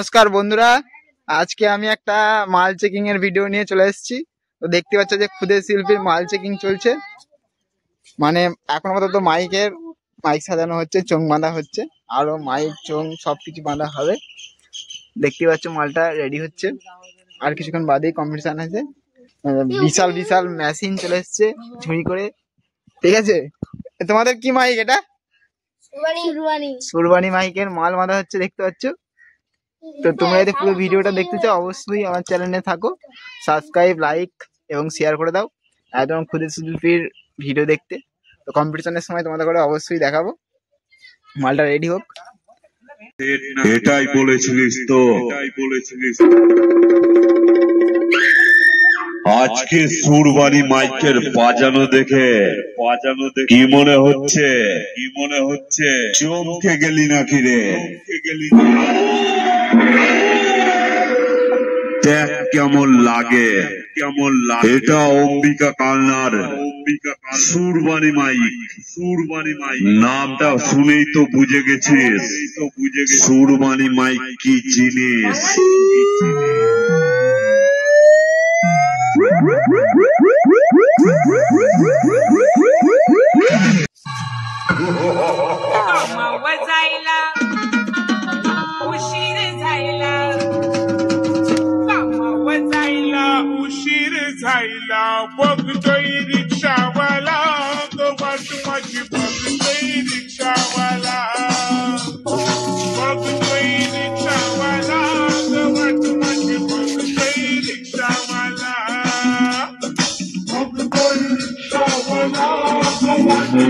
নমস্কার বন্ধুরা, আজকে আমি একটা মাল চেকিং এর ভিডিও নিয়ে চলে এসেছি। তো দেখতে পাচ্ছ যে খুদে শিল্পীর মাল চেকিং চলছে। মানে এখন আপাতত মাইক সাজানো হচ্ছে, চোং বাঁধা হচ্ছে, আরো মাইক চোং সবকিছু বাঁধা হবে। দেখতে পাচ্ছ মালটা রেডি হচ্ছে, আর কিছুক্ষণ বাদেই কম্পিটিশন আছে। বিশাল বিশাল মেশিন চলে এসছে ঝুড়ি করে। ঠিক আছে, তোমাদের কি মাইক? এটা সুরবানি মাইকের মাল বাঁধা হচ্ছে, দেখতে পাচ্ছ। তো তোমরা যদি পুরো ভিডিওটা দেখতে চাও অবশ্যই আমার চ্যানেলে থাকো, সাবস্ক্রাইব, লাইক এবং শেয়ার করে দাও। একদম খুদে শিল্পীর ভিডিও দেখতে। তো কম্পিটিশনের সময় তোমাদের করে অবশ্যই দেখাবো। মালটা রেডি হোক। এটাই বলেছিলিস তো, আজকে সুরবানি মাইকের বাজানো দেখে কি মনে হচ্ছে? চমকে গেলি নাকি রে? দেখ কেমন লাগে। এটা অম্বিকা কালনার সুরবানি মাইক। নামটা শুনেই তো বুঝে গেছিস সুরবানি মাইক কি জিনিস। Zaila, bogdoy rickshawala, go batu machi bogdoy rickshawala, bogdoy rickshawala, go batu machi bogdoy rickshawala, bogdoy rickshawala, go batu